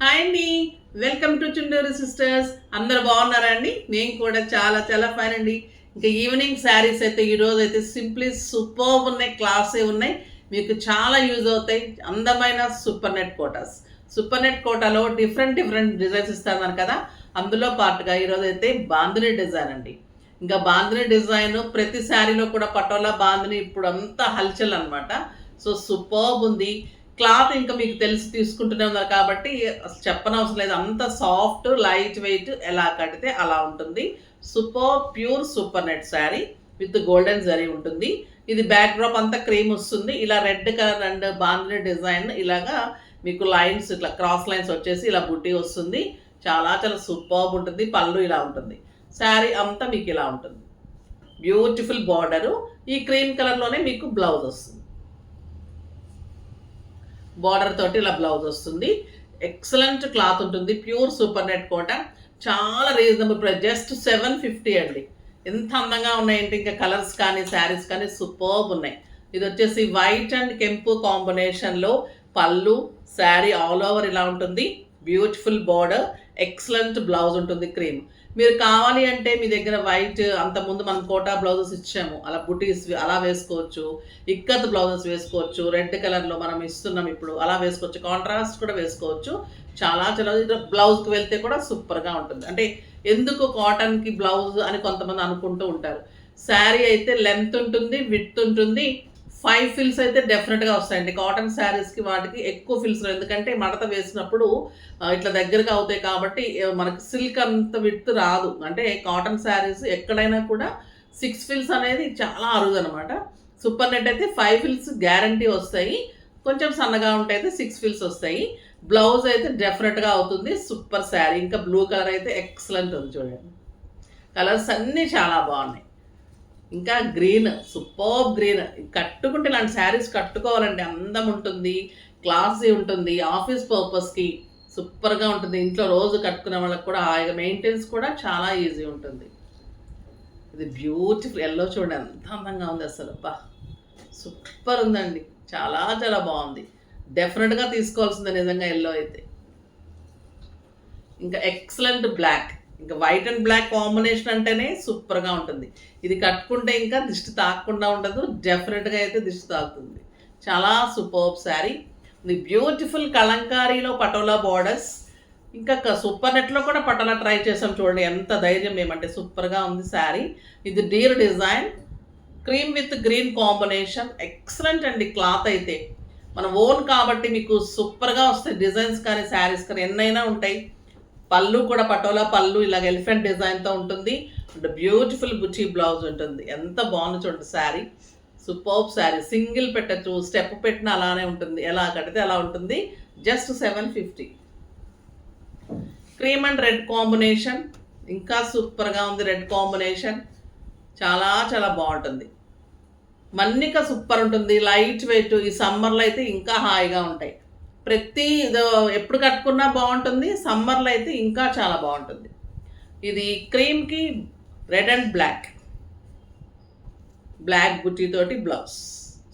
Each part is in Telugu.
హాయ్ అండి, వెల్కమ్ టు చుండూరు సిస్టర్స్. అందరు బాగున్నారా అండి? నేను కూడా చాలా చాలా ఫైన్ అండి. ఇంకా ఈవినింగ్ శారీస్ అయితే ఈరోజు అయితే సింప్లీ సూపర్ ఉన్నాయి, క్లాసే ఉన్నాయి, మీకు చాలా యూజ్ అవుతాయి. అందమైన super net Kotas. Super net కోటాలో డిఫరెంట్ డిఫరెంట్ డిజైన్స్ ఇస్తాను కదా, అందులో పాటుగా ఈరోజు అయితే బాందిని డిజైన్ అండి. ఇంకా బాందిని డిజైన్ ప్రతి శారీలో కూడా పటోలా బాందిని ఇప్పుడు అంతా హల్చల్ అనమాట. సో సూపర్బ్ ఉంది. క్లాత్ ఇంకా మీకు తెలిసి తీసుకుంటూనే ఉన్నారు కాబట్టి అసలు చెప్పనవసరం లేదు. అంత సాఫ్ట్ లైట్ వెయిట్, ఎలా కడితే అలా ఉంటుంది. Super pure super net sari with golden zari ఉంటుంది. ఇది బ్యాక్ డ్రాప్ అంతా క్రీమ్ వస్తుంది. ఇలా red colour and bandhani design ఇలాగా మీకు లైన్స్, ఇట్లా క్రాస్ లైన్స్ వచ్చేసి ఇలా బుట్టి వస్తుంది. చాలా చాలా సూపర్బ్ ఉంటుంది. పళ్ళు ఇలా ఉంటుంది. శారీ అంతా మీకు ఇలా ఉంటుంది. Beautiful border. ఈ క్రీమ్ కలర్లోనే మీకు బ్లౌజ్ వస్తుంది. బార్డర్ తోటి ఇలా బ్లౌజ్ వస్తుంది. ఎక్సలెంట్ క్లాత్ ఉంటుంది. ప్యూర్ సూపర్ నెట్ కోట. చాలా రీజనబుల్ ప్రైస్, జస్ట్ 750 అండి. ఎంత అందంగా ఉన్నాయంటే ఇంకా కలర్స్ కానీ శారీస్ కానీ సూపర్బ్ ఉన్నాయి. ఇది వచ్చేసి వైట్ అండ్ కెంపు కాంబినేషన్లో పళ్ళు, శారీ ఆల్ ఓవర్ ఇలా ఉంటుంది. బ్యూటిఫుల్ బార్డర్, ఎక్సలెంట్ బ్లౌజ్ ఉంటుంది క్రీమ్. మీరు కావాలి అంటే మీ దగ్గర వైట్ అంతకుముందు మనం కోటా బ్లౌజెస్ ఇచ్చాము, అలా బుటీస్ అలా వేసుకోవచ్చు. ఇక్కత్ బ్లౌజెస్ వేసుకోవచ్చు. రెడ్ కలర్లో మనం ఇస్తున్నాం ఇప్పుడు, అలా వేసుకోవచ్చు. కాంట్రాస్ట్ కూడా వేసుకోవచ్చు. చాలా చాలా బ్లౌజ్కి వెళ్తే కూడా సూపర్గా ఉంటుంది. అంటే ఎందుకు కాటన్కి బ్లౌజ్ అని కొంతమంది అనుకుంటూ ఉంటారు. శారీ అయితే లెంత్ ఉంటుంది, విడ్త్ ఉంటుంది. 5 ఫిల్స్ అయితే డెఫినెట్గా వస్తాయండి. కాటన్ శారీస్కి వాటికి ఎక్కువ ఫిల్స్, ఎందుకంటే మడత వేసినప్పుడు ఇట్లా దగ్గరగా అవుతాయి కాబట్టి మనకి సిల్క్ అంత విడ్త్ రాదు. అంటే కాటన్ శారీస్ ఎక్కడైనా కూడా 6 ఫిల్స్ అనేది చాలా అరుదు అనమాట. సూపర్ నెట్ అయితే 5 ఫిల్స్ గ్యారంటీ వస్తాయి. కొంచెం సన్నగా ఉంటే అయితే 6 ఫిల్స్ వస్తాయి. బ్లౌజ్ అయితే డెఫినెట్గా అవుతుంది. సూపర్ శారీ. ఇంకా బ్లూ కలర్ అయితే ఎక్సలెంట్ ఉంది చూడండి. కలర్స్ అన్నీ చాలా బాగున్నాయి. ఇంకా గ్రీన్, సూపర్ గ్రీన్. కట్టుకుంటే ఇలాంటి శారీస్ కట్టుకోవాలండి. అందం ఉంటుంది, క్లాసీ ఉంటుంది. ఆఫీస్ పర్పస్కి సూపర్గా ఉంటుంది. ఇంట్లో రోజు కట్టుకునే వాళ్ళకి కూడా హాయిగా, మెయింటెనెన్స్ కూడా చాలా ఈజీ ఉంటుంది. ఇది బ్యూటిఫుల్ ఎల్లో చూడండి, ఎంత అందంగా ఉంది అసలు. బా సూపర్ ఉందండి. చాలా చాలా బాగుంది. డెఫినెట్గా తీసుకోవాల్సిందే నిజంగా ఎల్లో అయితే. ఇంకా ఎక్సలెంట్ బ్లాక్. ఇంకా వైట్ అండ్ బ్లాక్ కాంబినేషన్ అంటేనే సూపర్గా ఉంటుంది. ఇది కట్టుకుంటే ఇంకా దిష్టి తాకకుండా ఉండదు. డెఫినెట్గా అయితే దిష్టి తాకుతుంది. చాలా సూపర్బ్ శారీ. ఇది బ్యూటిఫుల్ కలంకారీలో పటోలా బార్డర్స్. ఇంకా సూపర్ నెట్లో కూడా పటోలా ట్రై చేసాం చూడండి, ఎంత ధైర్యం ఏమంటే సూపర్గా ఉంది శారీ. ఇది Deere design, cream with green combination. Excellent అండి. క్లాత్ అయితే మన ఓన్ కాబట్టి మీకు సూపర్గా వస్తాయి. డిజైన్స్ కానీ శారీస్ కానీ ఎన్నైనా ఉంటాయి. పళ్ళు కూడా పటోలా పళ్ళు, ఇలాగ ఎలిఫెంట్ డిజైన్తో ఉంటుంది. అండ్ బ్యూటిఫుల్ బుచ్చి బ్లౌజ్ ఉంటుంది. ఎంత బాగుంది చూడండి శారీ. సూపర్బ్ శారీ. సింగిల్ పెట్టచ్చు, స్టెప్ పెట్టిన అలానే ఉంటుంది. ఎలా కడితే అలా ఉంటుంది. Just 750. Cream and red combination ఇంకా సూపర్గా ఉంది. రెడ్ కాంబినేషన్ చాలా చాలా బాగుంటుంది. మన్నిక సూపర్ ఉంటుంది. Light weight. ఈ సమ్మర్లో అయితే ఇంకా హాయిగా ఉంటాయి. ప్రతి ఎప్పుడు కట్టుకున్నా బాగుంటుంది. సమ్మర్లో అయితే ఇంకా చాలా బాగుంటుంది. ఇది క్రీమ్కి రెడ్ అండ్ బ్లాక్, బ్లాక్ బుట్టీతోటి బ్లౌజ్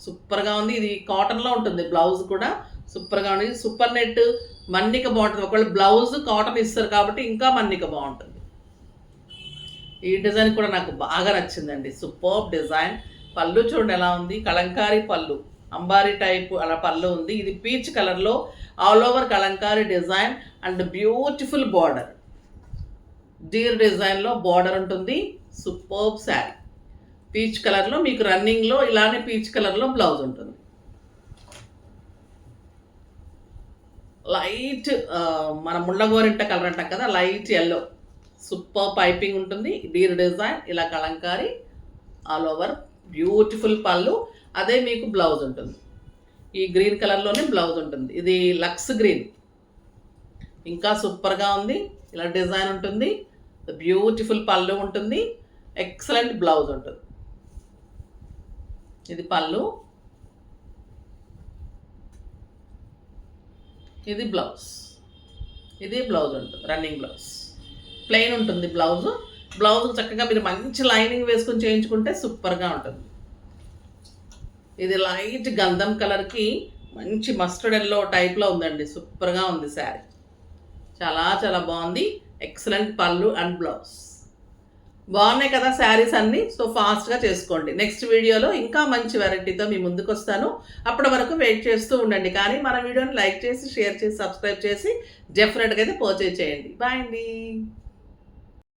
సూపర్గా ఉంది. ఇది కాటన్లో ఉంటుంది. బ్లౌజ్ కూడా సూపర్గా ఉంది. సూపర్ నెట్ మన్నిక బాగుంటుంది. ఒకవేళ బ్లౌజ్ కాటన్ ఇస్తారు కాబట్టి ఇంకా మన్నిక బాగుంటుంది. ఈ డిజైన్ కూడా నాకు బాగా నచ్చిందండి. Superb design. పళ్ళు చూడండి ఎలా ఉంది. కలంకారీ పళ్ళు, అంబారీ టైప్ అలా పళ్ళు ఉంది. ఇది పీచ్ కలర్లో all over Kalamkari design and beautiful border. Deer డిజైన్లో బార్డర్ ఉంటుంది. Superb saree. పీచ్ కలర్లో మీకు రన్నింగ్లో ఇలానే పీచ్ కలర్లో బ్లౌజ్ ఉంటుంది. లైట్ మన ముళ్ళగోరింట కలర్ అంటాం కదా, లైట్ ఎల్లో. సూపర్ పైపింగ్ ఉంటుంది. డీర్ డిజైన్ ఇలా కలంకారీ ఆల్ ఓవర్. బ్యూటిఫుల్ పళ్ళు. అదే మీకు బ్లౌజ్ ఉంటుంది. ఈ గ్రీన్ కలర్లోనే బ్లౌజ్ ఉంటుంది. ఇది లక్స్ గ్రీన్. ఇంకా సూపర్గా ఉంది. ఇలా డిజైన్ ఉంటుంది. బ్యూటిఫుల్ పళ్ళు ఉంటుంది. ఎక్సలెంట్ బ్లౌజ్ ఉంటుంది. ఇది పళ్ళు, ఇది బ్లౌజ్. ఇది బ్లౌజ్ ఉంటుంది. Running blouse. ప్లెయిన్ ఉంటుంది బ్లౌజ్. బ్లౌజ్ చక్కగా మీరు మంచి లైనింగ్ వేసుకొని చేయించుకుంటే సూపర్గా ఉంటుంది. ఇది లైట్ గంధం కలర్కి మంచి మస్టర్డ్ ఎల్లో టైప్లో ఉందండి. సూపర్గా ఉంది శారీ. చాలా చాలా బాగుంది. ఎక్సలెంట్ పళ్ళు అండ్ బ్లౌజ్. బాగున్నాయి కదా శారీస్ అన్నీ. సో ఫాస్ట్గా చేసుకోండి. నెక్స్ట్ వీడియోలో ఇంకా మంచి వెరైటీతో మీ ముందుకు వస్తాను. అప్పటి వరకు వెయిట్ చేస్తూ ఉండండి. కానీ మన వీడియోని లైక్ చేసి, షేర్ చేసి, సబ్స్క్రైబ్ చేసి డెఫినెట్గా అయితే పర్చేజ్ చేయండి. బాయ్ అండి.